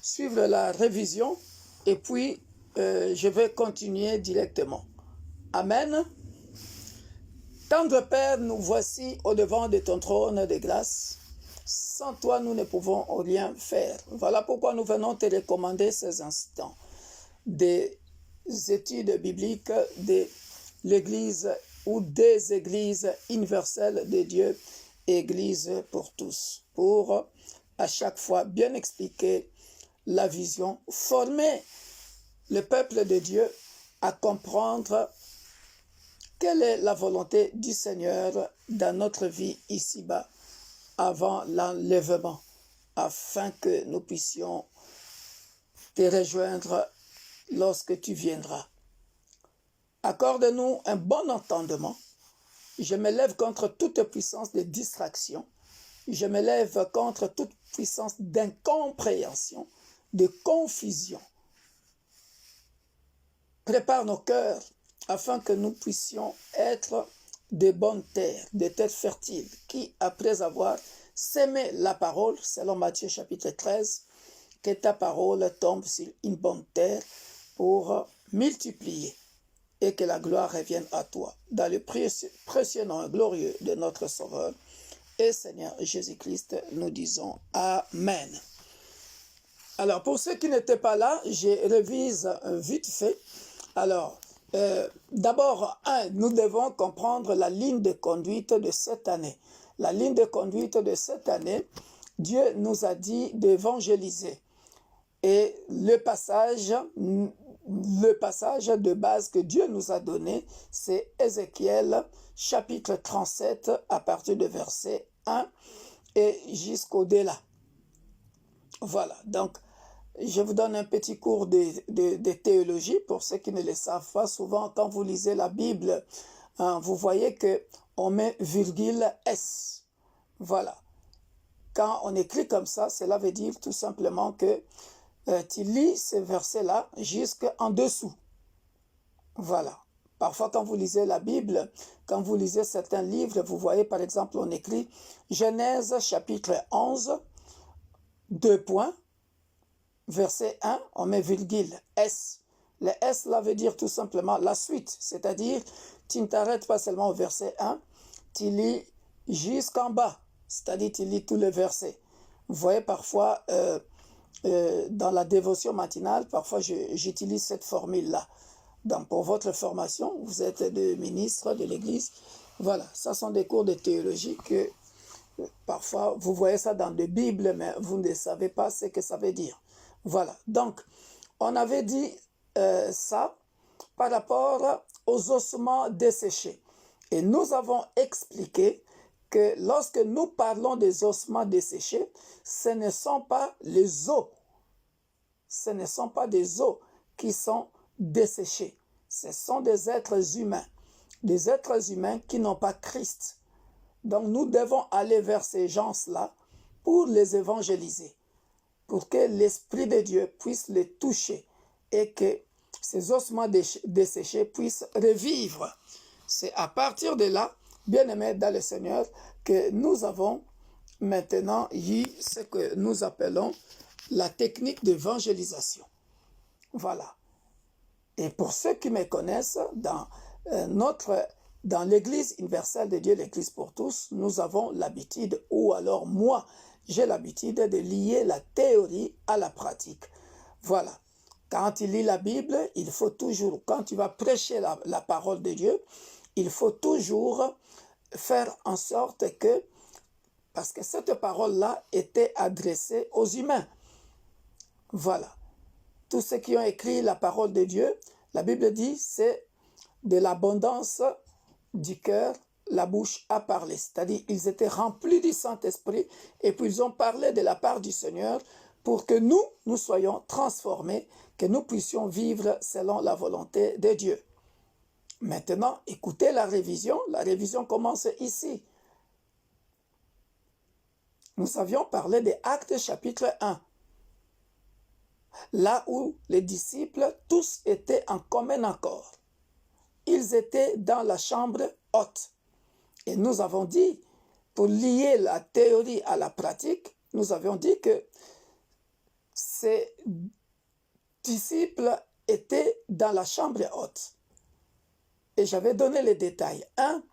suivre la révision et puis je vais continuer directement. Amen. Tendre Père, nous voici au devant de ton trône de grâce. Sans toi, nous ne pouvons rien faire. Voilà pourquoi nous venons te recommander ces instants des études bibliques de l'Église ou des Églises universelles de Dieu, Église pour tous, pour à chaque fois bien expliquer la vision, former le peuple de Dieu à comprendre quelle est la volonté du Seigneur dans notre vie ici-bas avant l'enlèvement, afin que nous puissions te rejoindre lorsque tu viendras. Accorde-nous un bon entendement. Je me lève contre toute puissance de distraction. Je me lève contre toute puissance d'incompréhension, de confusion. Prépare nos cœurs afin que nous puissions être de bonnes terres, des terres fertiles, qui, après avoir sémé la parole, selon Matthieu chapitre 13, que ta parole tombe sur une bonne terre pour multiplier et que la gloire revienne à toi. Dans le précieux nom glorieux de notre Sauveur et Seigneur Jésus-Christ, nous disons Amen. Alors, pour ceux qui n'étaient pas là, je révise vite fait. Alors, d'abord, nous devons comprendre la ligne de conduite de cette année. La ligne de conduite de cette année, Dieu nous a dit d'évangéliser. Et le passage de base que Dieu nous a donné, c'est Ézéchiel chapitre 37 à partir de verset 1 et jusqu'au-delà. Voilà, donc je vous donne un petit cours de théologie pour ceux qui ne le savent pas. Souvent, quand vous lisez la Bible, vous voyez qu'on met virgule S. Voilà. Quand on écrit comme ça, cela veut dire tout simplement que tu lis ce verset-là jusqu'en dessous. Voilà. Parfois, quand vous lisez la Bible, quand vous lisez certains livres, vous voyez par exemple, on écrit Genèse chapitre 11, 2 points, verset 1, on met virgule S. Le S, là, veut dire tout simplement la suite, c'est-à-dire, tu ne t'arrêtes pas seulement au verset 1, tu lis jusqu'en bas, c'est-à-dire, tu lis tous les versets. Vous voyez parfois, dans la dévotion matinale, parfois j'utilise cette formule-là. Donc, pour votre formation, vous êtes des ministres de l'Église. Voilà, ça sont des cours de théologie que parfois vous voyez ça dans des Bibles, mais vous ne savez pas ce que ça veut dire. Voilà, donc on avait dit ça par rapport aux ossements desséchés. Et nous avons expliqué que lorsque nous parlons des ossements desséchés, ce ne sont pas les os. Ce ne sont pas des os qui sont desséchés. Ce sont des êtres humains qui n'ont pas Christ. Donc nous devons aller vers ces gens-là pour les évangéliser, pour que l'Esprit de Dieu puisse les toucher et que ces ossements desséchés puissent revivre. C'est à partir de là, bien-aimés dans le Seigneur, que nous avons maintenant eu ce que nous appelons la technique d'évangélisation. Voilà. Et pour ceux qui me connaissent, dans l'Église universelle de Dieu, l'Église pour tous, nous avons l'habitude, ou alors moi, j'ai l'habitude de lier la théorie à la pratique. Voilà. Quand tu lis la Bible, il faut toujours, quand tu vas prêcher la parole de Dieu, il faut toujours faire en sorte que, parce que cette parole-là était adressée aux humains. Voilà. Tous ceux qui ont écrit la parole de Dieu, la Bible dit, c'est de l'abondance du cœur, la bouche a parlé. C'est-à-dire, ils étaient remplis du Saint-Esprit et puis ils ont parlé de la part du Seigneur pour que nous soyons transformés, que nous puissions vivre selon la volonté de Dieu. Maintenant, écoutez la révision. La révision commence ici. Nous avions parlé des Actes chapitre 1. Là où les disciples, tous étaient en commun accord. Ils étaient dans la chambre haute. Et nous avons dit, pour lier la théorie à la pratique, nous avions dit que ces disciples étaient dans la chambre haute. Et j'avais donné les détails. 1,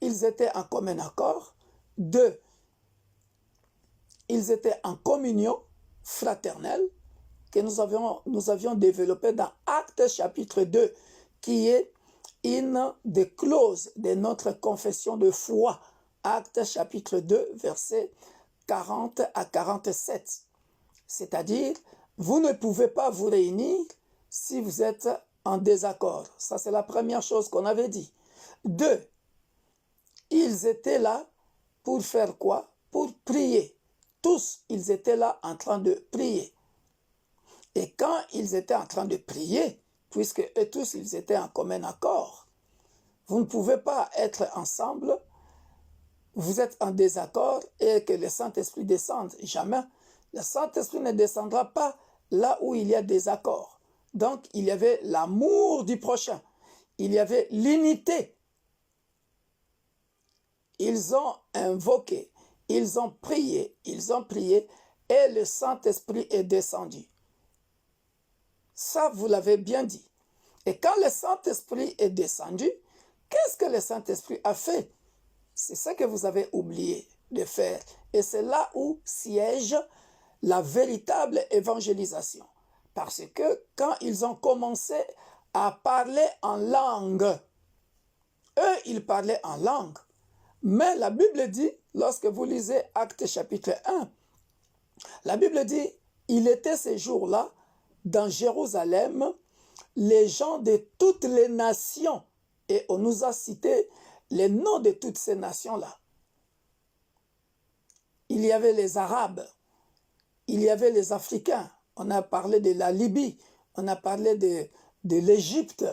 ils étaient en commun accord. 2, ils étaient en communion fraternelle que nous avions développé dans Actes chapitre 2, qui est une des clauses de notre confession de foi. Actes chapitre 2, versets 40 à 47. C'est-à-dire, vous ne pouvez pas vous réunir si vous êtes en désaccord. Ça, c'est la première chose qu'on avait dit. 2, ils étaient là pour faire quoi? Pour prier. Tous, ils étaient là en train de prier. Et quand ils étaient en train de prier, puisque eux tous, ils étaient en commun accord, vous ne pouvez pas être ensemble, vous êtes en désaccord et que le Saint-Esprit descende. Jamais. Le Saint-Esprit ne descendra pas là où il y a désaccord. Donc, il y avait l'amour du prochain. Il y avait l'unité. Ils ont invoqué, ils ont prié et le Saint-Esprit est descendu. Ça, vous l'avez bien dit. Et quand le Saint-Esprit est descendu, qu'est-ce que le Saint-Esprit a fait? C'est ça que vous avez oublié de faire. Et c'est là où siège la véritable évangélisation. Parce que quand ils ont commencé à parler en langue, eux, ils parlaient en langue. Mais la Bible dit, lorsque vous lisez Actes chapitre 1, la Bible dit, il était ces jours-là, dans Jérusalem, les gens de toutes les nations. Et on nous a cité les noms de toutes ces nations-là. Il y avait les Arabes, il y avait les Africains, on a parlé de la Libye, on a parlé de l'Égypte,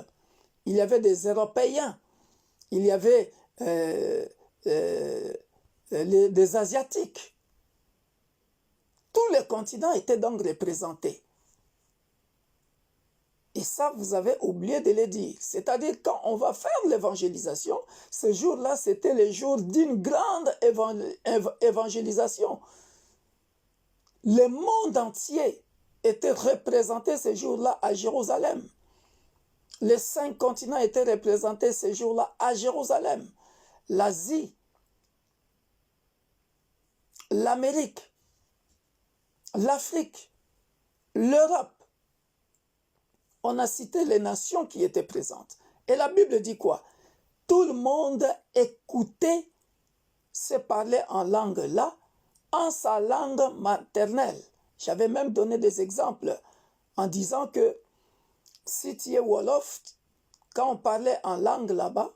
il y avait des Européens, il y avait des Asiatiques. Tous les continents étaient donc représentés. Et ça, vous avez oublié de le dire. C'est-à-dire, quand on va faire l'évangélisation, ce jour-là, c'était le jour d'une grande évangélisation. Le monde entier était représenté ce jour-là à Jérusalem. Les 5 continents étaient représentés ce jour-là à Jérusalem. L'Asie, l'Amérique, l'Afrique, l'Europe. On a cité les nations qui étaient présentes. Et la Bible dit quoi? Tout le monde écoutait se parler en langue là, en sa langue maternelle. J'avais même donné des exemples en disant que si tu es Wolof, quand on parlait en langue là-bas,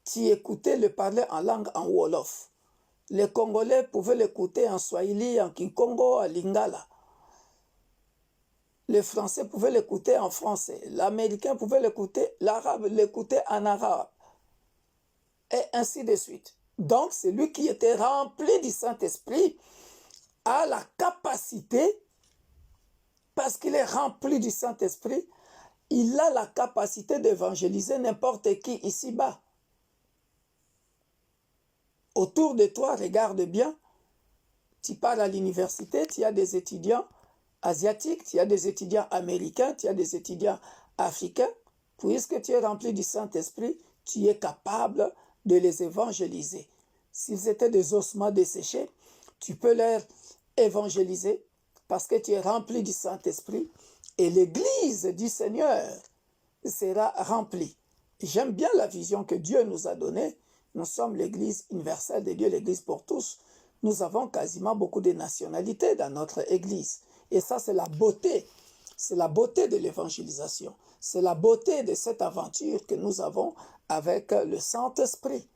tu écoutais le parler en langue en Wolof. Les Congolais pouvaient l'écouter en Swahili, en Kikongo, en Lingala. Les Français pouvaient l'écouter en français. L'Américain pouvait l'écouter, l'Arabe l'écoutait en arabe. Et ainsi de suite. Donc, celui qui était rempli du Saint-Esprit a la capacité, parce qu'il est rempli du Saint-Esprit, il a la capacité d'évangéliser n'importe qui ici-bas. Autour de toi, regarde bien, tu pars à l'université, tu as des étudiants asiatiques, tu as des étudiants américains, tu as des étudiants africains. Puisque tu es rempli du Saint-Esprit, tu es capable de les évangéliser. S'ils étaient des ossements desséchés, tu peux leur évangéliser parce que tu es rempli du Saint-Esprit et l'Église du Seigneur sera remplie. J'aime bien la vision que Dieu nous a donnée. Nous sommes l'Église universelle de Dieu, l'Église pour tous. Nous avons quasiment beaucoup de nationalités dans notre Église. Et ça, c'est la beauté. C'est la beauté de l'évangélisation. C'est la beauté de cette aventure que nous avons avec le Saint-Esprit.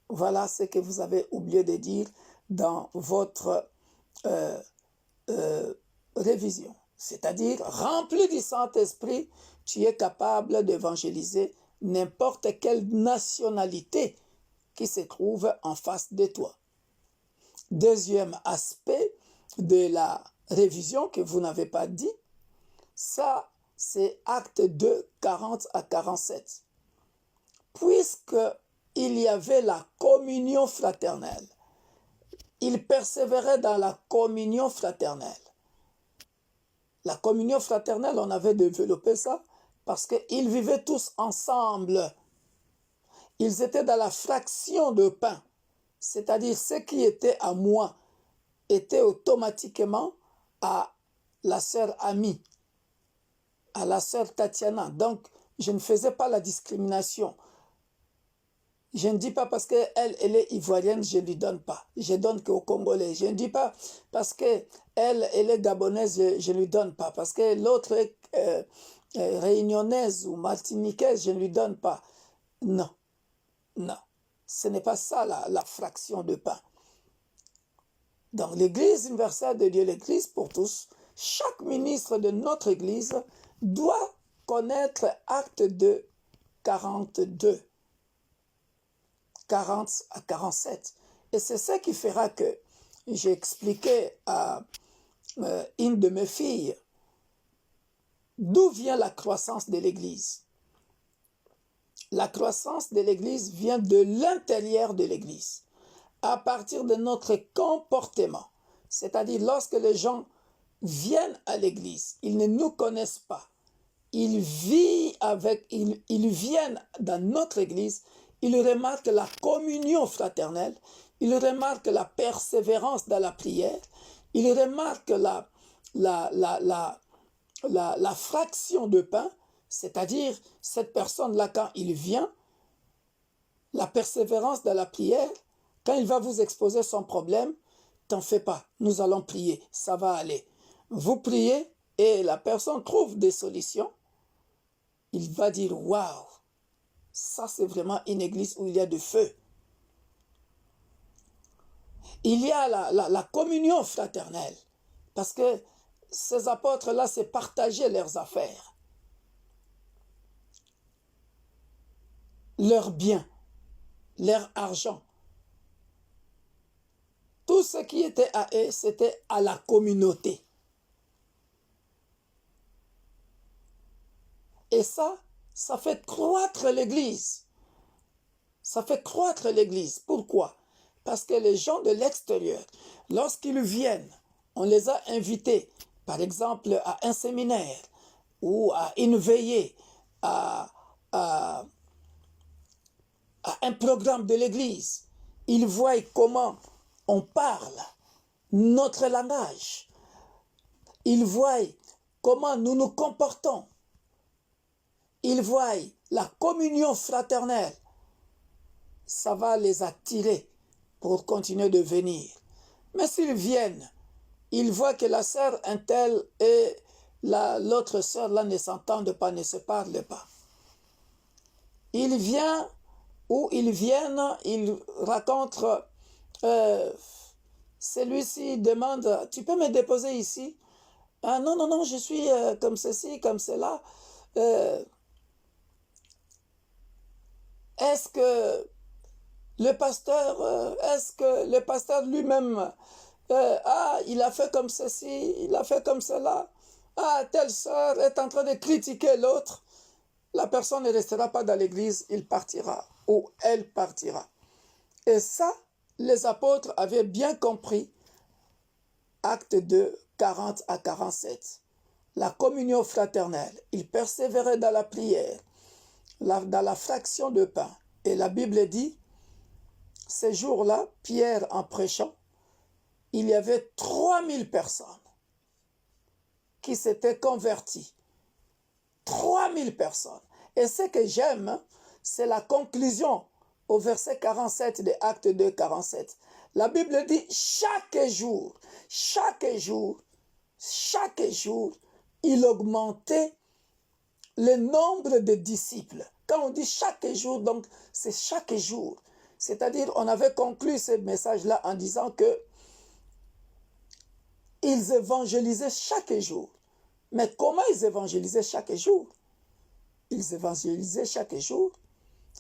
Voilà ce que vous avez oublié de dire dans votre révision. C'est-à-dire, rempli du Saint-Esprit, tu es capable d'évangéliser n'importe quelle nationalité qui se trouve en face de toi. Deuxième aspect de la révision que vous n'avez pas dit, ça c'est Acte 2, 40 à 47. Puisqu'il y avait la communion fraternelle, ils persévéraient dans la communion fraternelle. La communion fraternelle, on avait développé ça parce qu'ils vivaient tous ensemble. Ils étaient dans la fraction de pain, c'est-à-dire ce qui était à moi était automatiquement à la sœur Ami, à la sœur Tatiana. Donc, je ne faisais pas la discrimination. Je ne dis pas parce qu'elle est ivoirienne, je ne lui donne pas. Je donne qu'aux Congolais. Je ne dis pas parce qu'elle est gabonaise, je ne lui donne pas. Parce que l'autre est réunionnaise ou martiniquaise, je ne lui donne pas. Non, non. Ce n'est pas ça la fraction de pain. Dans l'Église universelle de Dieu, l'Église pour tous, chaque ministre de notre Église doit connaître Acte 2, 42. 40 à 47. Et c'est ça qui fera que j'ai expliqué à une de mes filles d'où vient la croissance de l'Église. La croissance de l'Église vient de l'intérieur de l'Église, à partir de notre comportement. C'est-à-dire lorsque les gens viennent à l'Église, ils ne nous connaissent pas. Ils viennent dans notre Église, ils remarquent la communion fraternelle, ils remarquent la persévérance dans la prière, ils remarquent la fraction de pain, c'est-à-dire cette personne-là, quand il vient, la persévérance dans la prière, quand il va vous exposer son problème, t'en fais pas, nous allons prier, ça va aller. Vous priez et la personne trouve des solutions, il va dire « Waouh !» Ça, c'est vraiment une église où il y a du feu. Il y a la communion fraternelle. Parce que ces apôtres-là, c'est partager leurs affaires. Leurs biens. Leur argent. Tout ce qui était à eux, c'était à la communauté. Et ça fait croître l'Église. Ça fait croître l'Église. Pourquoi? Parce que les gens de l'extérieur, lorsqu'ils viennent, on les a invités, par exemple, à un séminaire ou à une veillée, à un programme de l'Église. Ils voient comment on parle, notre langage. Ils voient comment nous nous comportons. Ils voient la communion fraternelle. Ça va les attirer pour continuer de venir. Mais s'ils viennent, ils voient que la sœur Intel et l'autre sœur là ne s'entendent pas, ne se parlent pas. Il vient ou ils viennent, ils racontent, celui-ci demande, tu peux me déposer ici? Ah non, non, non, je suis comme ceci, comme cela. Est-ce que le pasteur lui-même, il a fait comme ceci, il a fait comme cela. Ah, telle sœur est en train de critiquer l'autre. La personne ne restera pas dans l'église, il partira ou elle partira. Et ça, les apôtres avaient bien compris. Acte 2, 40 à 47. La communion fraternelle. Ils persévéraient dans la prière, dans la fraction de pain. Et la Bible dit, ces jours-là, Pierre en prêchant, il y avait 3000 personnes qui s'étaient converties. 3000 personnes. Et ce que j'aime, c'est la conclusion au verset 47 de Acte 2, 47. La Bible dit, chaque jour, il augmentait le nombre de disciples. Quand on dit chaque jour, donc c'est chaque jour. C'est-à-dire, on avait conclu ce message-là en disant que ils évangélisaient chaque jour. Mais comment ils évangélisaient chaque jour? Ils évangélisaient chaque jour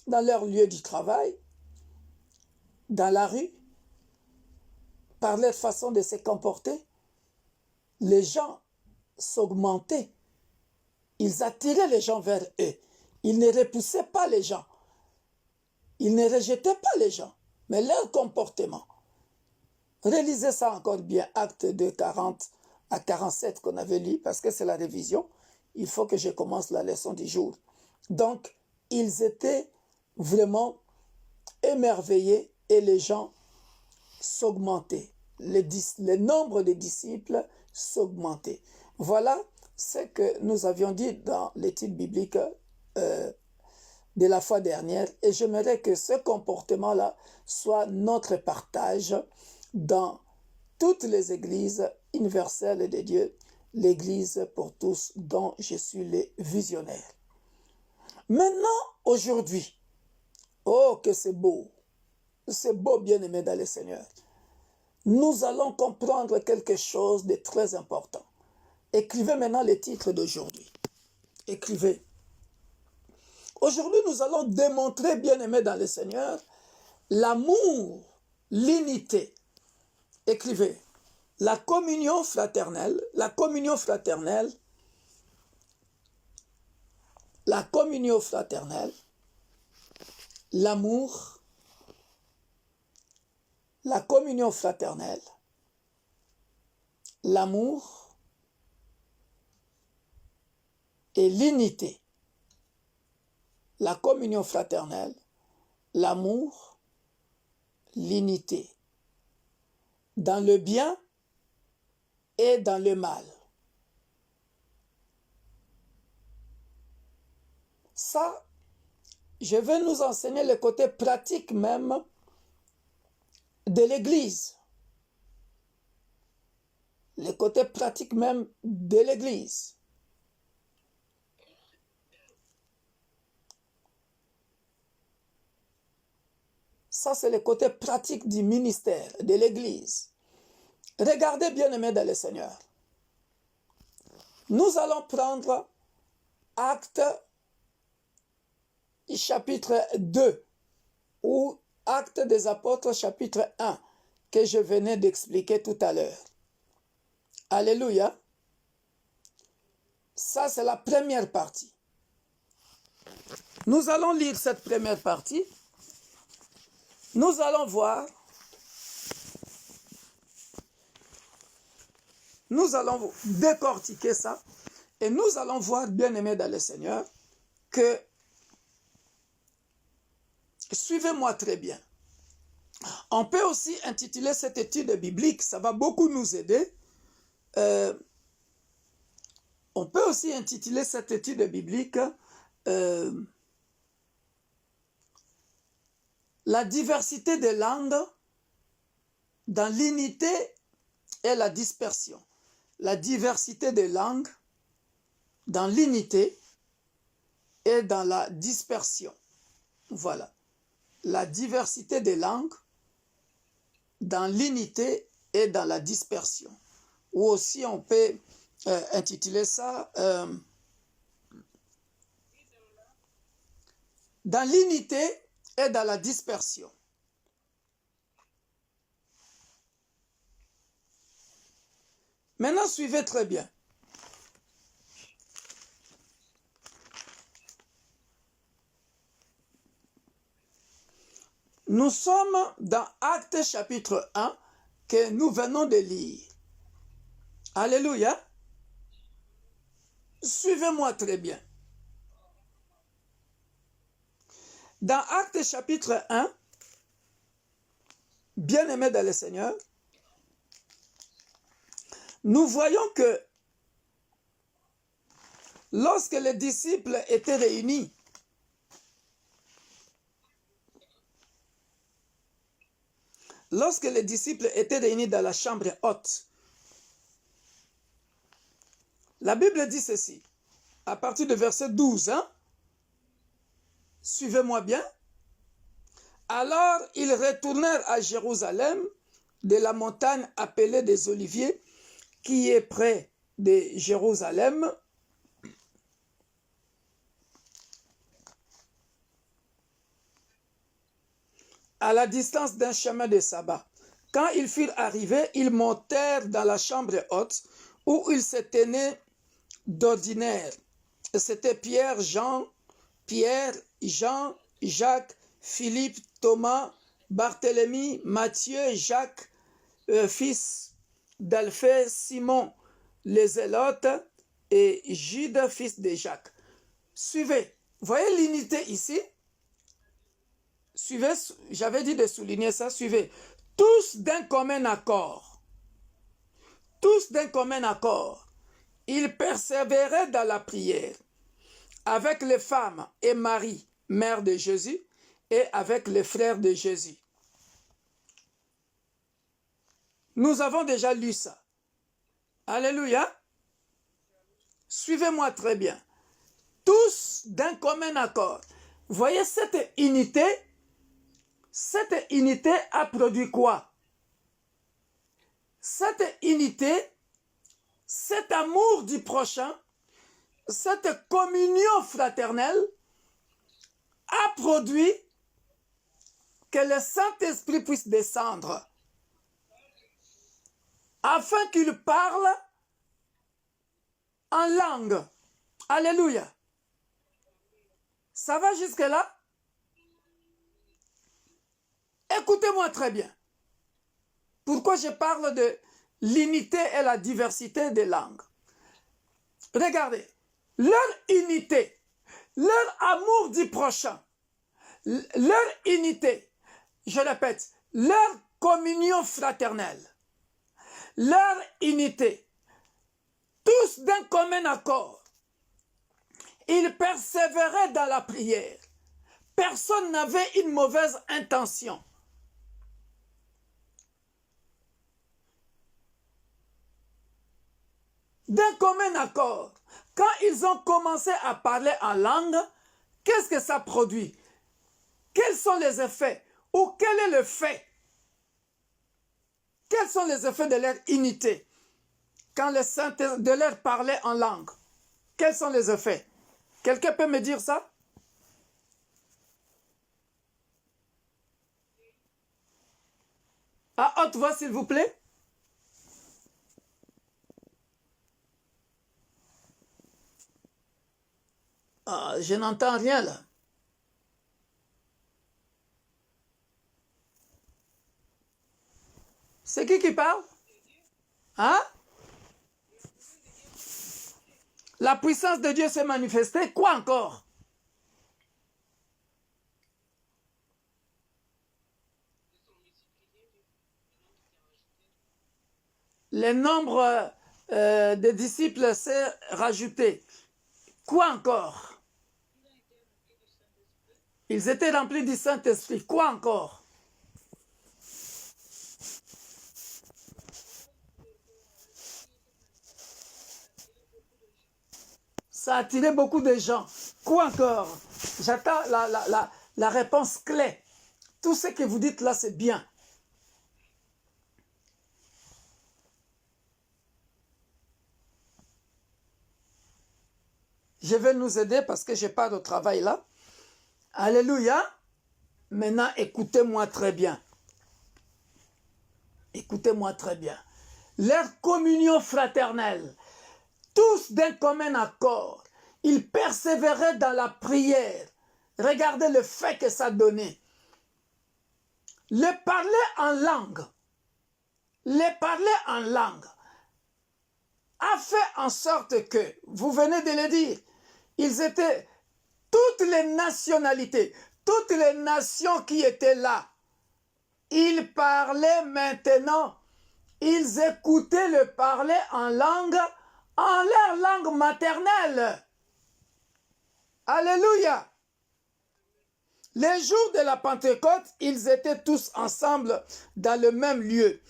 dans leur lieu du travail, dans la rue, par leur façon de se comporter. Les gens s'augmentaient. Ils attiraient les gens vers eux. Ils ne repoussaient pas les gens. Ils ne rejetaient pas les gens, mais leur comportement. Relisez ça encore bien, Actes de 40 à 47 qu'on avait lu, parce que c'est la révision. Il faut que je commence la leçon du jour. Donc, ils étaient vraiment émerveillés et les gens s'augmentaient. Le nombre de disciples s'augmentait. Voilà ce que nous avions dit dans l'étude biblique de la fois dernière, et j'aimerais que ce comportement-là soit notre partage dans toutes les églises universelles de Dieu, l'église pour tous dont je suis le visionnaire. Maintenant, aujourd'hui, oh que c'est beau, bien-aimé dans le Seigneur. Nous allons comprendre quelque chose de très important. Écrivez maintenant les titres d'aujourd'hui. Écrivez. Aujourd'hui, nous allons démontrer, bien-aimé dans le Seigneur, l'amour, l'unité. Écrivez. La communion fraternelle, la communion fraternelle, la communion fraternelle, l'amour, la communion fraternelle, l'amour et l'unité. La communion fraternelle, l'amour, l'unité. Dans le bien et dans le mal. Ça, je vais nous enseigner le côté pratique même de l'Église. Le côté pratique même de l'Église. Ça, c'est le côté pratique du ministère de l'Église. Regardez, bien-aimés dans le Seigneur. Nous allons prendre Actes chapitre 2 ou Actes des Apôtres chapitre 1 que je venais d'expliquer tout à l'heure. Alléluia. Ça, c'est la première partie. Nous allons lire cette première partie. Nous allons voir. Nous allons décortiquer ça. Et nous allons voir, bien-aimés dans le Seigneur, que, suivez-moi très bien. On peut aussi intituler cette étude biblique, ça va beaucoup nous aider. On peut aussi intituler cette étude biblique la diversité des langues dans l'unité et la dispersion. La diversité des langues dans l'unité et dans la dispersion. Voilà. La diversité des langues dans l'unité et dans la dispersion. Ou aussi on peut intituler ça dans l'unité et dans la dispersion. Maintenant, suivez très bien. Nous sommes dans Actes chapitre 1 que nous venons de lire. Alléluia. Suivez-moi très bien. Dans Actes chapitre 1, bien-aimés dans le Seigneur, nous voyons que lorsque les disciples étaient réunis, dans la chambre haute, la Bible dit ceci, à partir du verset 12, suivez-moi bien. Alors ils retournèrent à Jérusalem, de la montagne appelée des Oliviers, qui est près de Jérusalem, à la distance d'un chemin de sabbat. Quand ils furent arrivés, ils montèrent dans la chambre haute, où ils se tenaient d'ordinaire. C'était Pierre, Jean, Jacques, Philippe, Thomas, Barthélemy, Matthieu, Jacques, fils d'Alphée, Simon les Zélotes et Jude, fils de Jacques. Suivez. Voyez l'unité ici? Suivez, j'avais dit de souligner ça, suivez. Tous d'un commun accord. Tous d'un commun accord. Ils persévéraient dans la prière avec les femmes et Marie, mère de Jésus, et avec les frères de Jésus. Nous avons déjà lu ça. Alléluia. Suivez-moi très bien. Tous d'un commun accord. Voyez cette unité a produit quoi? Cette unité, cet amour du prochain, cette communion fraternelle a produit que le Saint-Esprit puisse descendre afin qu'il parle en langue. Alléluia. Ça va jusque-là? Écoutez-moi très bien. Pourquoi je parle de l'unité et la diversité des langues? Regardez, leur unité, leur amour du prochain, leur unité, je répète, leur communion fraternelle, leur unité, tous d'un commun accord, ils persévéraient dans la prière. Personne n'avait une mauvaise intention. D'un commun accord, quand ils ont commencé à parler en langue, qu'est-ce que ça produit? Quels sont les effets? Ou quel est le fait? Quels sont les effets de leur unité? Quand le Saint-Esprit de leur parler en langue, quels sont les effets? Quelqu'un peut me dire ça? À haute voix, s'il vous plaît. Ah, je n'entends rien là. C'est qui parle? Hein? La puissance de Dieu s'est manifestée. Quoi encore? Le nombre de disciples s'est rajouté. Quoi encore? Ils étaient remplis du Saint-Esprit. Quoi encore? Ça a attiré beaucoup de gens. Quoi encore? J'attends la réponse clé. Tout ce que vous dites là, c'est bien. Je vais nous aider parce que je pars au travail là. Alléluia. Maintenant, écoutez-moi très bien. Écoutez-moi très bien. Leur communion fraternelle, tous d'un commun accord, ils persévéraient dans la prière. Regardez le fait que ça donnait. Le parler en langue a fait en sorte que, vous venez de le dire, ils étaient toutes les nationalités, toutes les nations qui étaient là. Ils parlaient maintenant, ils écoutaient le parler en leur langue maternelle. Alléluia. Les jours de la Pentecôte, ils étaient tous ensemble dans le même lieu.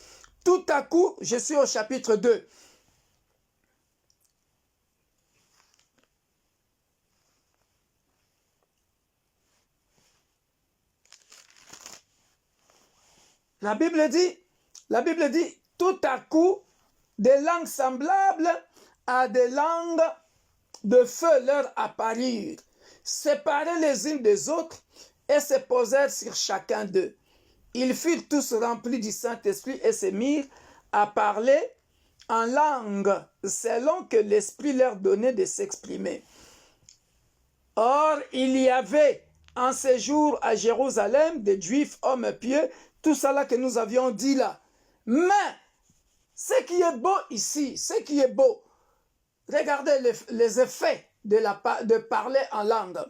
Tout à coup, je suis au chapitre 2. La Bible dit, tout à coup, des langues semblables à des langues de feu leur apparurent, séparées les unes des autres, et se posèrent sur chacun d'eux. Ils furent tous remplis du Saint-Esprit et se mirent à parler en langue, selon que l'Esprit leur donnait de s'exprimer. Or, il y avait en séjour à Jérusalem des Juifs, hommes pieux, tout cela que nous avions dit là. Mais ce qui est beau ici, ce qui est beau, regardez les effets de parler en langue.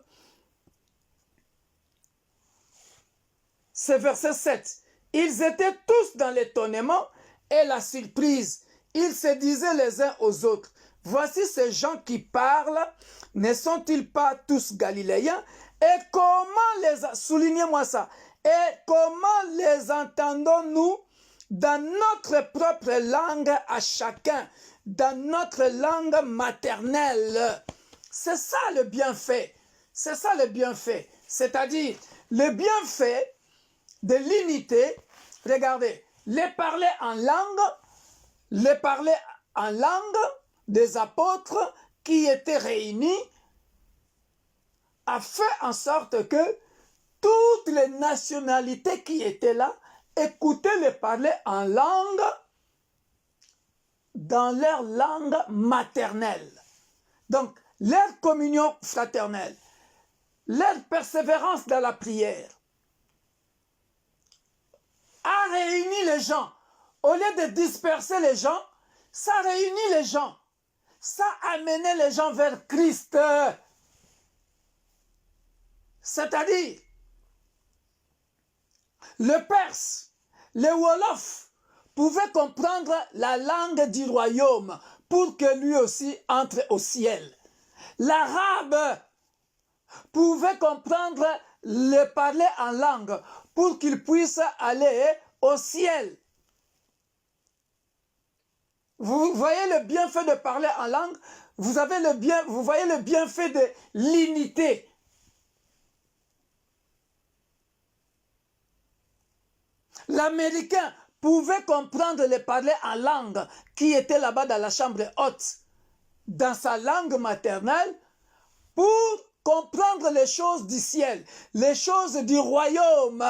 C'est verset 7. Ils étaient tous dans l'étonnement et la surprise. Ils se disaient les uns aux autres, voici ces gens qui parlent, ne sont-ils pas tous galiléens? Et comment soulignez-moi ça, et comment les entendons-nous dans notre propre langue à chacun, dans notre langue maternelle? C'est ça le bienfait, c'est ça le bienfait, c'est-à-dire le bienfait de l'unité. Regardez, les parler en langue des apôtres qui étaient réunis a fait en sorte que toutes les nationalités qui étaient là écoutaient les parler en langue, dans leur langue maternelle. Donc, leur communion fraternelle, leur persévérance dans la prière a réuni les gens. Au lieu de disperser les gens, ça réunit les gens. Ça a amené les gens vers Christ. C'est-à-dire, le Perse, le Wolof pouvaient comprendre la langue du royaume pour que lui aussi entre au ciel. L'arabe pouvait comprendre le parler en langue pour qu'il puisse aller au ciel. Vous voyez le bienfait de parler en langue, vous voyez le bienfait de l'unité. L'Américain pouvait comprendre le parler en langue qui était là-bas dans la chambre haute, dans sa langue maternelle, pour comprendre les choses du ciel, les choses du royaume.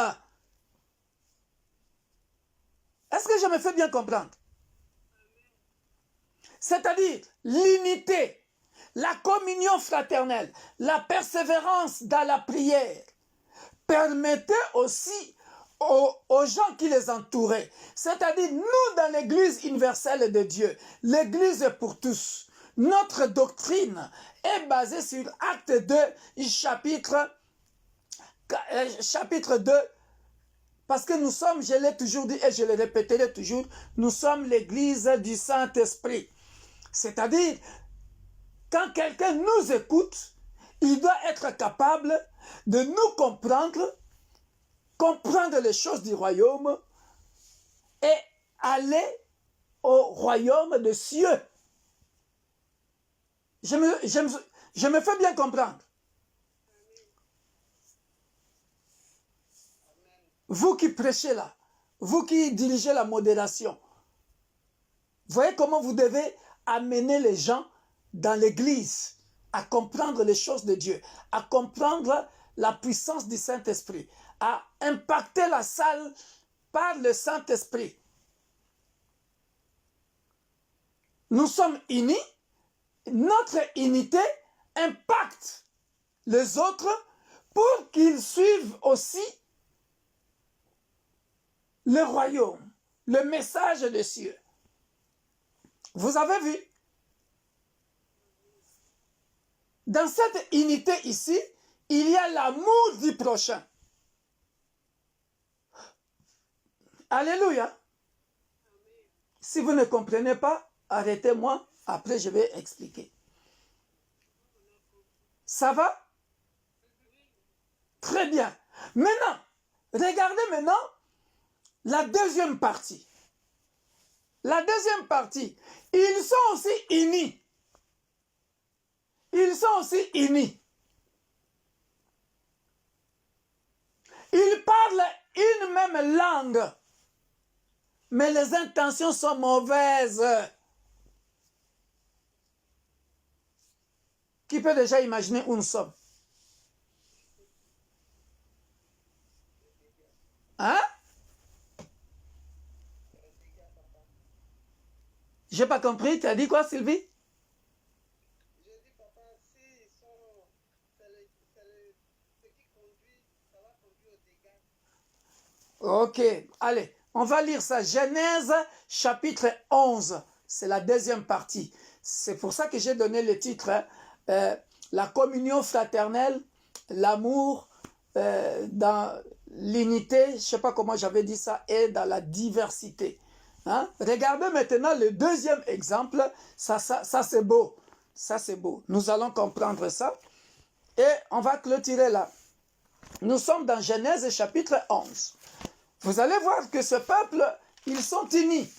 Est-ce que je me fais bien comprendre? C'est-à-dire l'unité, la communion fraternelle, la persévérance dans la prière permettait aussi aux gens qui les entouraient, c'est-à-dire nous dans l'Église universelle de Dieu, l'Église pour tous, notre doctrine est basée sur Acte 2, chapitre 2, parce que nous sommes, je l'ai toujours dit et je le répéterai toujours, nous sommes l'Église du Saint-Esprit. C'est-à-dire, quand quelqu'un nous écoute, il doit être capable de nous comprendre les choses du royaume et aller au royaume des cieux. Je me fais bien comprendre. Vous qui prêchez là, vous qui dirigez la modération, voyez comment vous devez amener les gens dans l'église à comprendre les choses de Dieu, à comprendre la puissance du Saint-Esprit, à impacter la salle par le Saint-Esprit. Nous sommes unis, notre unité impacte les autres pour qu'ils suivent aussi le royaume, le message des cieux. Vous avez vu? Dans cette unité ici, il y a l'amour du prochain. Alléluia. Si vous ne comprenez pas, arrêtez-moi, après je vais expliquer. Ça va? Très bien. Maintenant, regardez maintenant la deuxième partie. La deuxième partie, ils sont aussi unis. Ils sont aussi unis. Ils parlent une même langue, mais les intentions sont mauvaises. Qui peut déjà imaginer où nous sommes? Hein? J'ai pas compris. Tu as dit quoi, Sylvie? J'ai dit, papa, si ce qui conduit, ça va conduire au dégât. Ok, allez, On va lire ça. Genèse chapitre 11. C'est la deuxième partie. C'est pour ça que j'ai donné le titre la communion fraternelle, l'amour dans l'unité, je ne sais pas comment j'avais dit ça, et dans la diversité. Hein? Regardez maintenant le deuxième exemple. Ça c'est beau. Ça, c'est beau. Nous allons comprendre ça. Et on va clôturer là. Nous sommes dans Genèse chapitre 11. Vous allez voir que ce peuple, ils sont unis.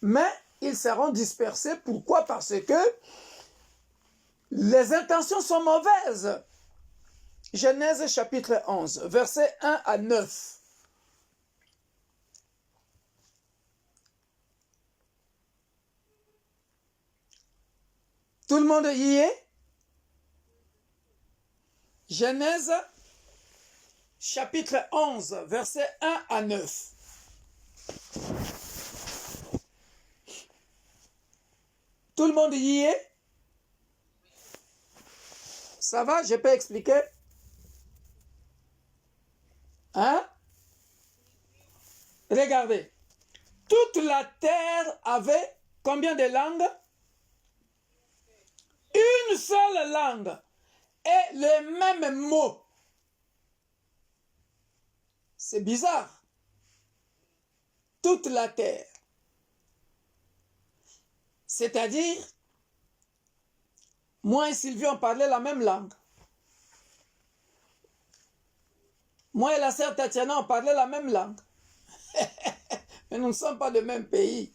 Mais ils seront dispersés. Pourquoi? Parce que les intentions sont mauvaises. Genèse chapitre 11, versets 1 à 9. Tout le monde y est? Genèse chapitre 11, versets 1 à 9. Tout le monde y est? Ça va? Je peux expliquer? Hein? Regardez. Toute la terre avait combien de langues? Une seule langue et le même mot. C'est bizarre. Toute la terre. C'est-à-dire, moi et Sylvie, on parlait la même langue. Moi et la sœur Tatiana, on parlait la même langue. Mais nous ne sommes pas du même pays.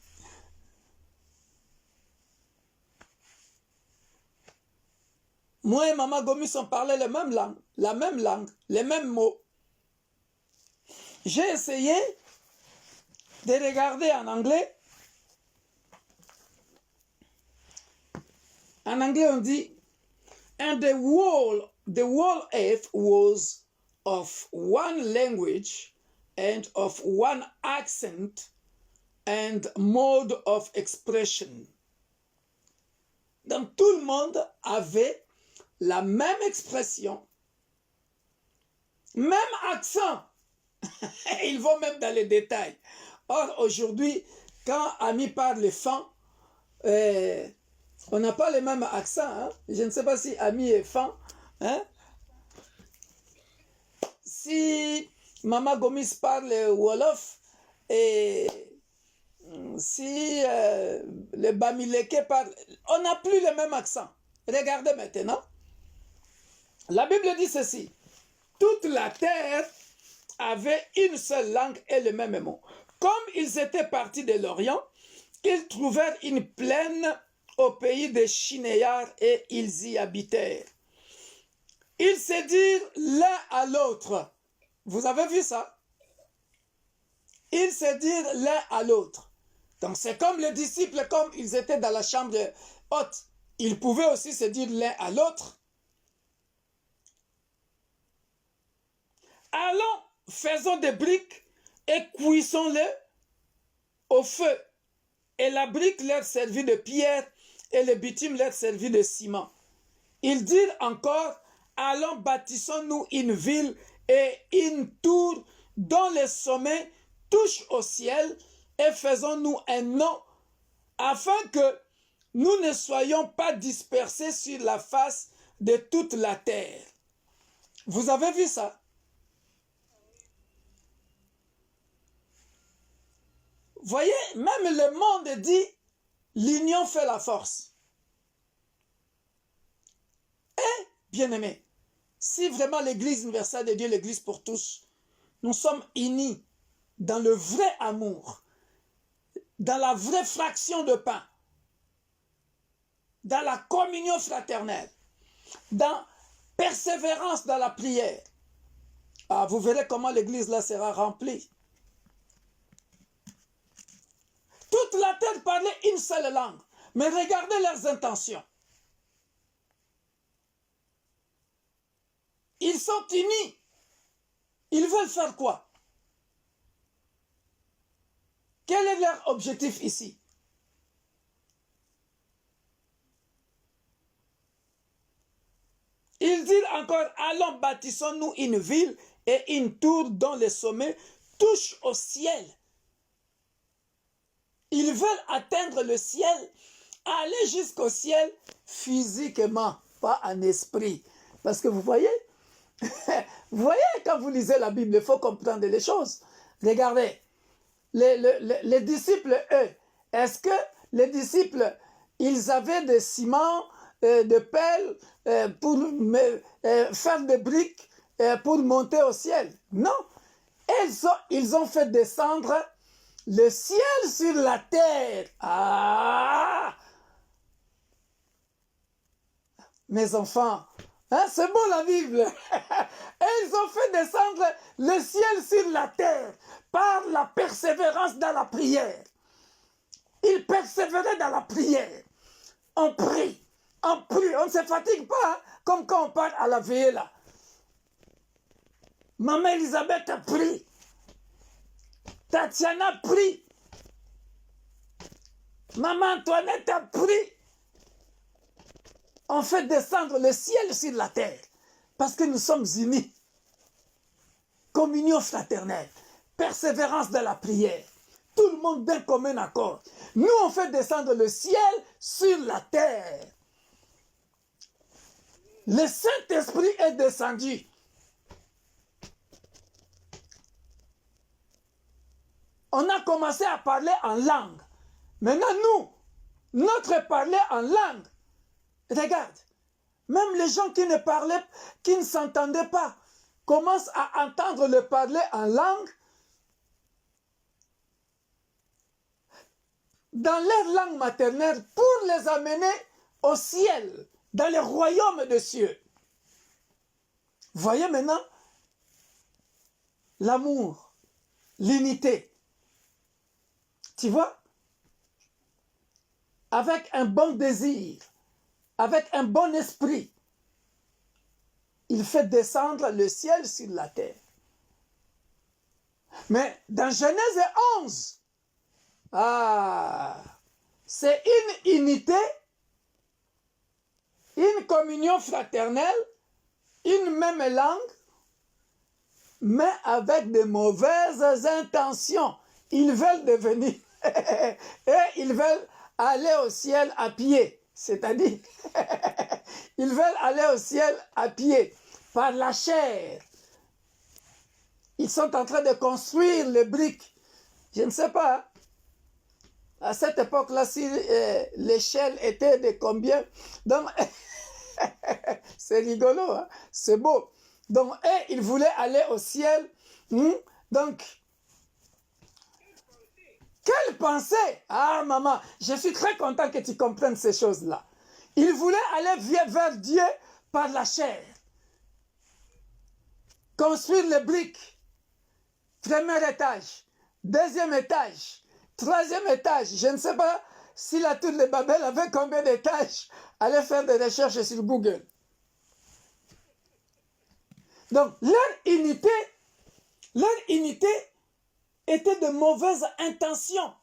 Moi et Maman Gomis, on parlait la même langue, les mêmes mots. J'ai essayé de regarder en anglais. En anglais, on dit, and the whole earth was of one language and of one accent and mode of expression. Donc tout le monde avait la même expression, même accent. Ils vont même dans les détails. Or, aujourd'hui, quand Ami parle les fan, on n'a pas le même accent. Hein? Je ne sais pas si Ami est fan. Hein? Si Maman Gomis parle Wolof et si le Bamileke parle, on n'a plus le même accent. Regardez maintenant. La Bible dit ceci. Toute la terre avait une seule langue et le même mot. Comme ils étaient partis de l'Orient, ils trouvèrent une plaine au pays des Shinéars et ils y habitèrent. Ils se dirent l'un à l'autre. Vous avez vu ça? Ils se dirent l'un à l'autre. Donc c'est comme les disciples, comme ils étaient dans la chambre haute. Ils pouvaient aussi se dire l'un à l'autre. Allons, faisons des briques et cuisons-les au feu. Et la brique leur servit de pierre et le bitume leur servit de ciment. Ils dirent encore, allons, bâtissons-nous une ville et une tour dont le sommet touche au ciel et faisons-nous un nom afin que nous ne soyons pas dispersés sur la face de toute la terre. Vous avez vu ça? Voyez, même le monde dit, l'union fait la force. Et, bien-aimés, si vraiment l'Église universelle de Dieu, l'Église pour tous, nous sommes unis dans le vrai amour, dans la vraie fraction de pain, dans la communion fraternelle, dans persévérance dans la prière, ah, vous verrez comment l'Église là sera remplie. Toute la terre parlait une seule langue. Mais regardez leurs intentions. Ils sont unis. Ils veulent faire quoi? Quel est leur objectif ici? Ils disent encore, allons, bâtissons-nous une ville et une tour dont le sommet touche au ciel. Ils veulent atteindre le ciel, aller jusqu'au ciel physiquement, pas en esprit. Parce que vous voyez, vous voyez, quand vous lisez la Bible, il faut comprendre les choses. Regardez, les disciples, eux, est-ce que les disciples, ils avaient des ciments, de pelles pour faire des briques pour monter au ciel? Non. Ils ont fait descendre le ciel sur la terre. Ah! Mes enfants, hein, c'est beau la Bible. Et ils ont fait descendre le ciel sur la terre par la persévérance dans la prière. Ils persévéraient dans la prière. On prie, on prie, on ne se fatigue pas, hein, comme quand on part à la veillée là. Maman Elisabeth a pris. Tatiana prie. Maman Antoinette a pris. On fait descendre le ciel sur la terre parce que nous sommes unis. Communion fraternelle, persévérance dans la prière. Tout le monde d'un commun accord. Nous, on fait descendre le ciel sur la terre. Le Saint-Esprit est descendu. On a commencé à parler en langue. Maintenant, notre parler en langue, regarde, même les gens qui ne parlaient, qui ne s'entendaient pas, commencent à entendre le parler en langue dans leur langue maternelle pour les amener au ciel, dans le royaume des cieux. Voyez maintenant l'amour, l'unité. Tu vois? Avec un bon désir, avec un bon esprit, il fait descendre le ciel sur la terre. Mais dans Genèse 11, c'est une unité, une communion fraternelle, une même langue, mais avec de mauvaises intentions. Ils veulent devenir, et ils veulent aller au ciel à pied. C'est-à-dire, ils veulent aller au ciel à pied, par la chair. Ils sont en train de construire les briques. Je ne sais pas, à cette époque-là, si l'échelle était de combien. Donc, c'est rigolo, hein? C'est beau. Donc, ils voulaient aller au ciel. Donc, quelle pensée! Ah, maman, je suis très content que tu comprennes ces choses-là. Ils voulaient aller vers Dieu par la chair. Construire les briques. Premier étage, deuxième étage, troisième étage. Je ne sais pas si la tour de Babel avait combien d'étages. Allez faire des recherches sur Google. Donc, leur unité était de mauvaises intentions.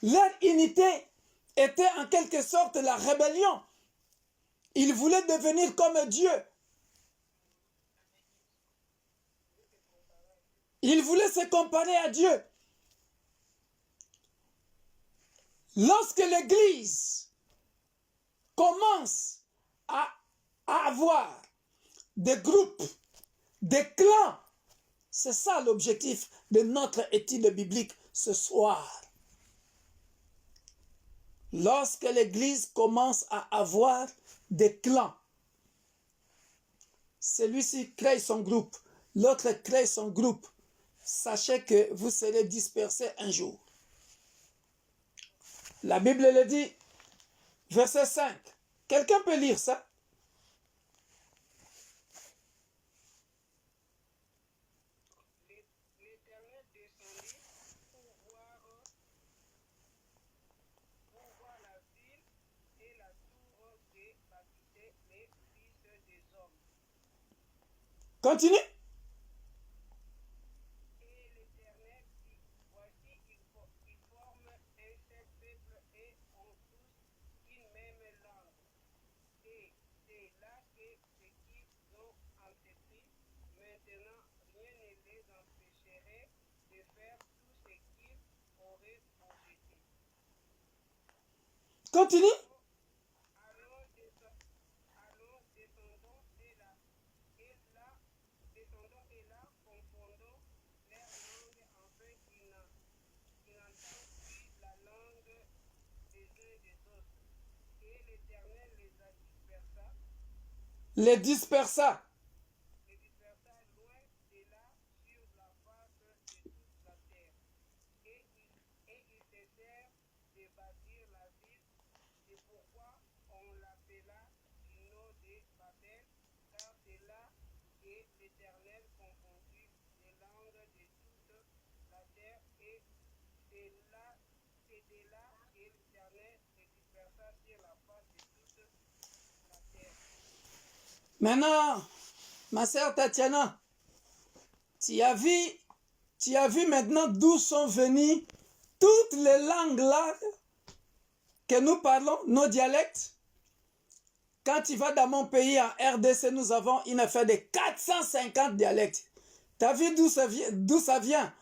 Leur unité était en quelque sorte la rébellion. Ils voulaient devenir comme Dieu. Ils voulaient se comparer à Dieu. Lorsque l'Église commence à avoir des groupes, des clans, c'est ça l'objectif de notre étude biblique ce soir. Lorsque l'Église commence à avoir des clans, celui-ci crée son groupe, l'autre crée son groupe, sachez que vous serez dispersés un jour. La Bible le dit, verset 5. Quelqu'un peut lire ça? L'Éternel descendit pour voir la ville et la tour que bâtissaient les fils des hommes. Continue. Et l'Éternel dit, voici, ils forment un seul peuple et ont tous une même langue. Et c'est là que ce qu'ils ont entrepris, maintenant rien ne les empêcherait de faire tout ce qu'ils auraient projeté. Continue. Allons, descendons et là, confondons leurs langues afin qu'ils n'entendent plus la langue des uns et des autres. Et l'Éternel les dispersa loin de là sur la face de toute la terre. Et ils cessèrent de bâtir la ville. C'est pourquoi on l'appela du nom de Babel, car c'est là que l'Éternel confondit les langues de toute la terre, et c'est de là que l'Éternel les dispersa sur la face de toute la terre. Maintenant, ma sœur Tatiana, tu as vu maintenant d'où sont venues toutes les langues là que nous parlons, nos dialectes. Quand tu vas dans mon pays, en RDC, nous avons une affaire de 450 dialectes. Tu as vu d'où ça vient?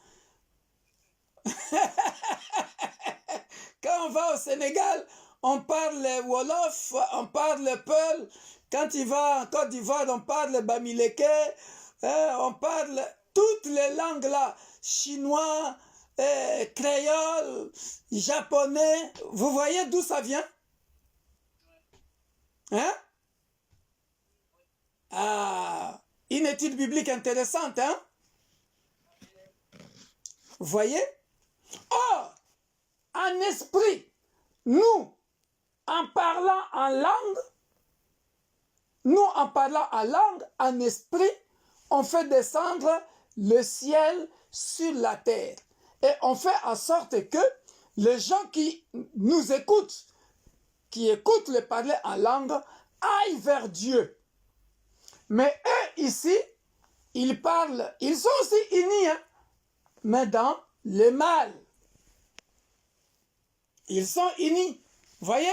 Quand on va au Sénégal, on parle le Wolof, on parle le Peul. Quand tu vas en Côte d'Ivoire, on parle le Bamileke, on parle toutes les langues là, chinois, créole, japonais. Vous voyez d'où ça vient? Hein? Ah, une étude biblique intéressante, hein? Vous voyez? Or, en esprit, nous, en parlant en langue, en esprit, on fait descendre le ciel sur la terre. Et on fait en sorte que les gens qui nous écoutent, qui écoutent le parler en langue, aillent vers Dieu. Mais eux, ici, ils parlent, ils sont aussi unis, hein, mais dans le mal. Ils sont unis. Vous voyez?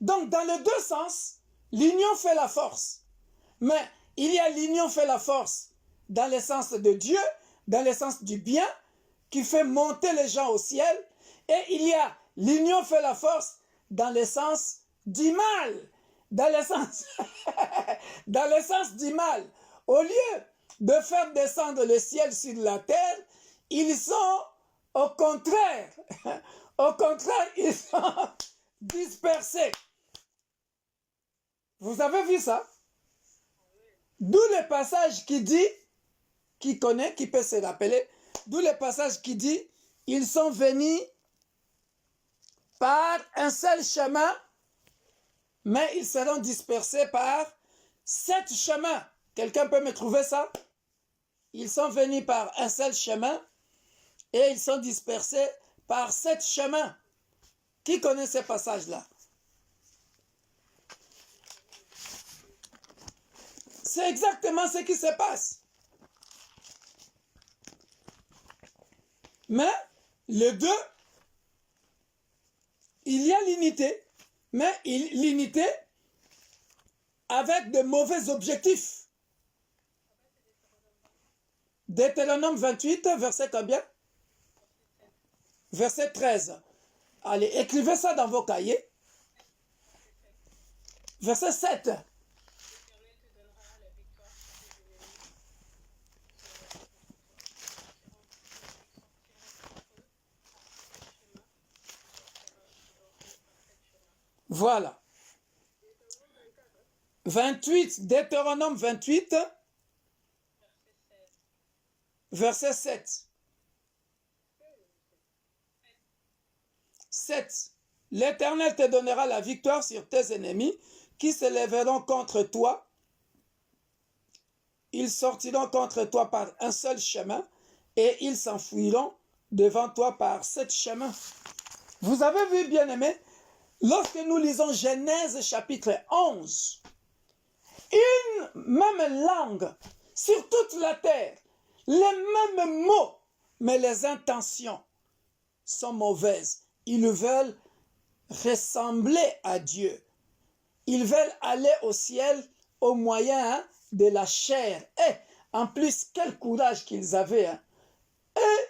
Donc, dans les deux sens, l'union fait la force. Mais il y a l'union fait la force dans le sens de Dieu, dans le sens du bien, qui fait monter les gens au ciel. Et il y a l'union fait la force dans le sens du mal. Dans le sens du mal. Au lieu de faire descendre le ciel sur la terre, ils sont au contraire. Au contraire, ils sont dispersés. Vous avez vu ça? D'où le passage qui dit, qui connaît, qui peut se rappeler, d'où le passage qui dit, ils sont venus par un seul chemin, mais ils seront dispersés par 7 chemins. Quelqu'un peut me trouver ça? Ils sont venus par un seul chemin et ils sont dispersés par 7 chemins. Qui connaît ce passage-là? C'est exactement ce qui se passe. Mais les deux, il y a l'unité, mais l'unité avec de mauvais objectifs. Deutéronome 28, verset combien? Verset 13. Allez, écrivez ça dans vos cahiers. Verset 7. Voilà. 28, Deutéronome 28, verset 7. 7. L'Éternel te donnera la victoire sur tes ennemis qui se lèveront contre toi. Ils sortiront contre toi par un seul chemin et ils s'enfuiront devant toi par 7 chemins. Vous avez vu, bien-aimés, lorsque nous lisons Genèse chapitre 11, une même langue sur toute la terre, les mêmes mots, mais les intentions sont mauvaises. Ils veulent ressembler à Dieu. Ils veulent aller au ciel au moyen de la chair. Et en plus, quel courage qu'ils avaient. Et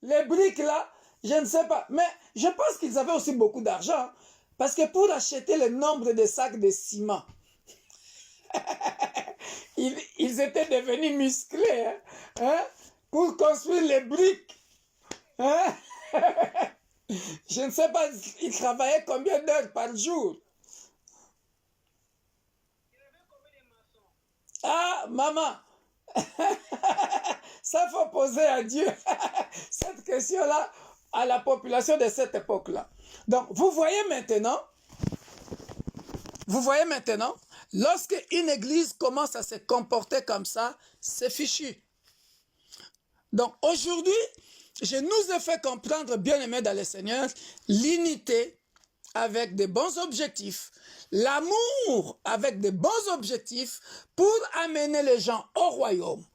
les briques là, Je ne sais pas. Mais je pense qu'ils avaient aussi beaucoup d'argent. Parce que pour acheter le nombre de sacs de ciment, ils étaient devenus musclés. Hein, hein, pour construire les briques. Hein. Je ne sais pas, ils travaillaient combien d'heures par jour. Il avait combien de maçons? Ah, maman, ça faut poser à Dieu cette question-là à la population de cette époque-là. Donc, vous voyez maintenant, lorsque une église commence à se comporter comme ça, c'est fichu. Donc, aujourd'hui, je nous ai fait comprendre, bien-aimés dans le Seigneur, l'unité avec de bons objectifs, l'amour avec de bons objectifs pour amener les gens au royaume.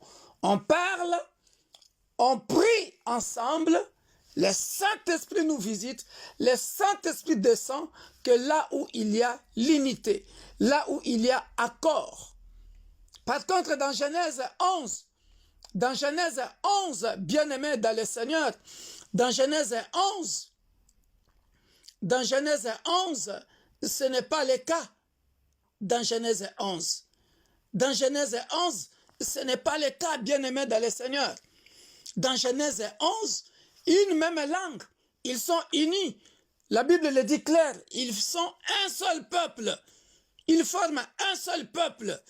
On parle, on prie ensemble, le Saint-Esprit nous visite, le Saint-Esprit descend que là où il y a l'unité, là où il y a accord. Par contre, dans Genèse 11, bien-aimés dans le Seigneur, dans Genèse 11, ce n'est pas le cas. Dans Genèse 11, ce n'est pas le cas, bien-aimés dans le Seigneur. Dans Genèse 11, une même langue, ils sont unis. La Bible le dit clair, ils sont un seul peuple. Ils forment un seul peuple.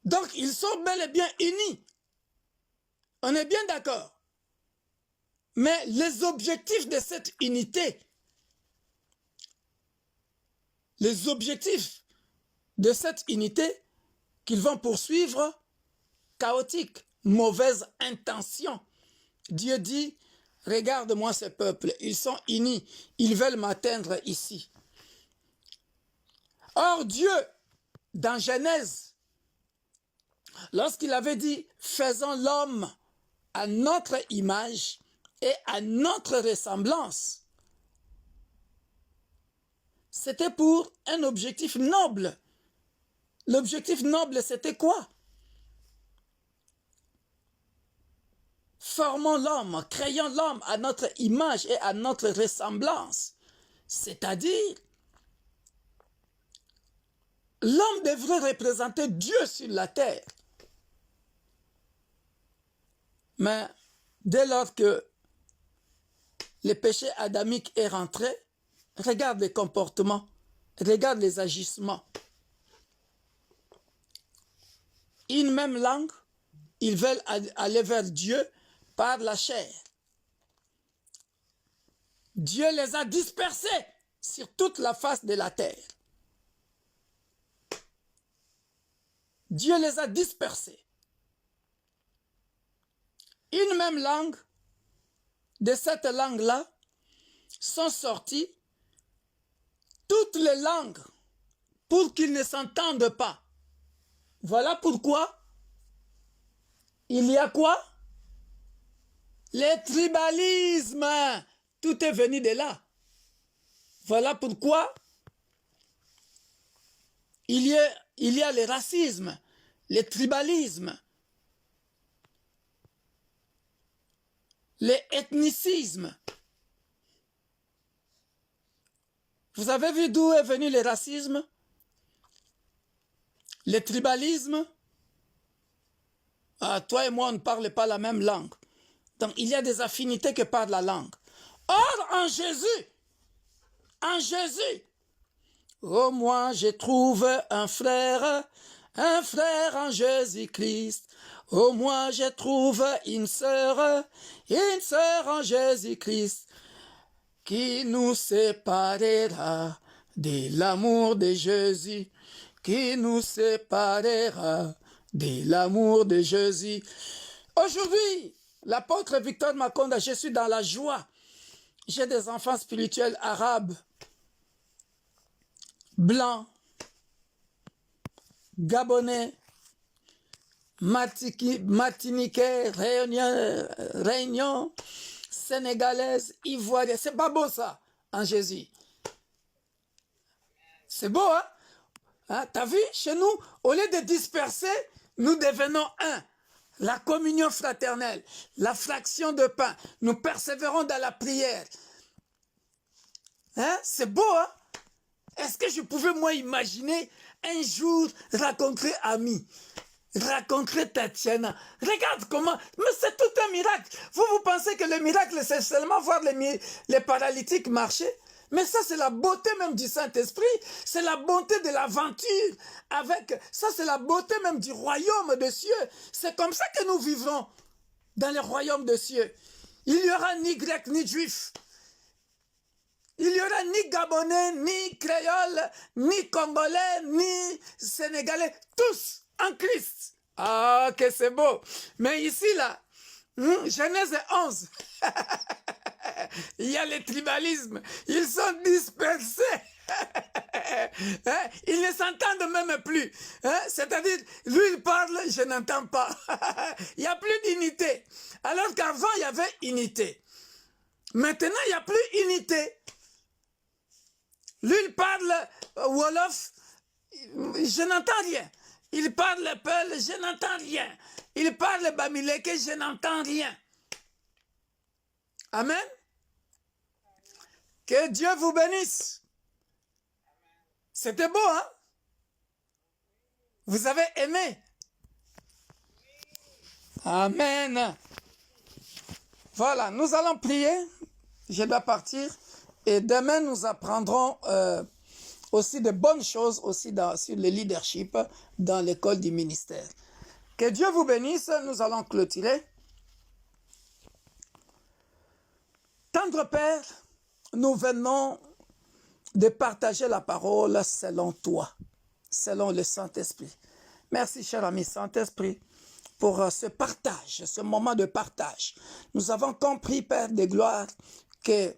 Donc, ils sont bel et bien unis. On est bien d'accord. Mais les objectifs de cette unité, qu'ils vont poursuivre, chaotique, mauvaise intention. Dieu dit, regarde-moi ce peuple, ils sont unis, ils veulent m'atteindre ici. Or Dieu, dans Genèse, lorsqu'il avait dit, faisons l'homme à notre image et à notre ressemblance, c'était pour un objectif noble. L'objectif noble, c'était quoi? Formons l'homme, créons l'homme à notre image et à notre ressemblance. C'est-à-dire, l'homme devrait représenter Dieu sur la terre. Mais dès lors que le péché adamique est rentré, regarde les comportements, regarde les agissements. Une même langue, ils veulent aller vers Dieu par la chair. Dieu les a dispersés sur toute la face de la terre. Dieu les a dispersés. Une même langue, de cette langue-là, sont sorties toutes les langues pour qu'ils ne s'entendent pas. Voilà pourquoi il y a quoi? Les tribalismes. Tout est venu de là. Voilà pourquoi il y a le racisme, le tribalisme, l'ethnicisme. Vous avez vu d'où est venu le racisme? Le tribalisme? Ah, toi et moi, on ne parle pas la même langue. Donc, il y a des affinités que par la langue. Or, en Jésus, oh, moi, je trouve un frère en Jésus-Christ. Oh, moi, je trouve une sœur en Jésus-Christ, qui nous séparera de l'amour de Jésus, qui nous séparera de l'amour de Jésus. Aujourd'hui, l'apôtre Victor Makonda, je suis dans la joie. J'ai des enfants spirituels arabes, blancs, gabonais, martiniquais, réunion, sénégalaise, ivoirienne. C'est pas beau ça, en Jésus. C'est beau, hein? Hein? T'as vu, chez nous, au lieu de disperser, nous devenons un. la communion fraternelle, la fraction de pain. Nous persévérons dans la prière. Hein? C'est beau, hein? Est-ce que je pouvais, moi, imaginer un jour rencontrer Ami, rencontrer Tatiana? Regarde comment, mais c'est tout un miracle. Vous pensez que le miracle, c'est seulement voir les paralytiques marcher? Mais ça, c'est la beauté même du Saint-Esprit. C'est la bonté de l'aventure. Ça, c'est la beauté même du royaume des cieux. C'est comme ça que nous vivrons dans le royaume des cieux. Il n'y aura ni grec, ni juif. Il n'y aura ni Gabonais, ni Créole, ni Congolais, ni Sénégalais. Tous en Christ. Ah, que c'est beau. Mais ici, là, Genèse 11, il y a le tribalisme. Ils sont dispersés. Hein? Ils ne s'entendent même plus. Hein? C'est-à-dire, lui il parle, je n'entends pas. Il n'y a plus d'unité. Alors qu'avant, il y avait unité. Maintenant, il n'y a plus unité. Lui, il parle Wolof, je n'entends rien. Il parle Peul, je n'entends rien. Il parle Bamileke, je n'entends rien. Amen. Que Dieu vous bénisse. C'était beau, hein? Vous avez aimé? Amen. Voilà, nous allons prier. Je dois partir. Et demain, nous apprendrons aussi de bonnes choses aussi sur le leadership dans l'école du ministère. Que Dieu vous bénisse. Nous allons clôturer. Tendre Père, nous venons de partager la parole selon toi, selon le Saint-Esprit. Merci, cher ami Saint-Esprit, pour ce partage, ce moment de partage. Nous avons compris, Père de gloire, que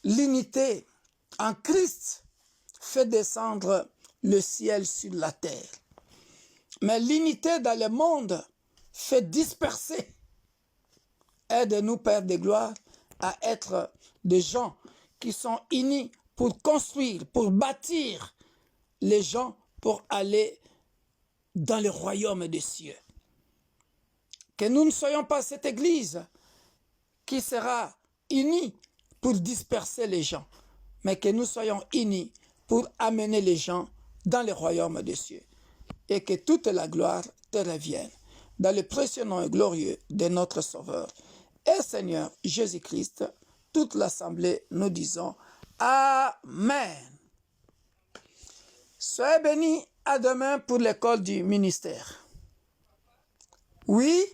l'unité en Christ fait descendre le ciel sur la terre. Mais l'unité dans le monde fait disperser. Aide-nous, Père de gloire, à être des gens qui sont unis pour construire, pour bâtir les gens pour aller dans le royaume des cieux. Que nous ne soyons pas cette église qui sera unie pour disperser les gens, mais que nous soyons unis pour amener les gens dans le royaume des cieux. Et que toute la gloire te revienne. Dans le précieux nom et glorieux de notre Sauveur et Seigneur Jésus-Christ, toute l'assemblée, nous disons Amen. Soyez bénis, à demain pour l'école du ministère. Oui.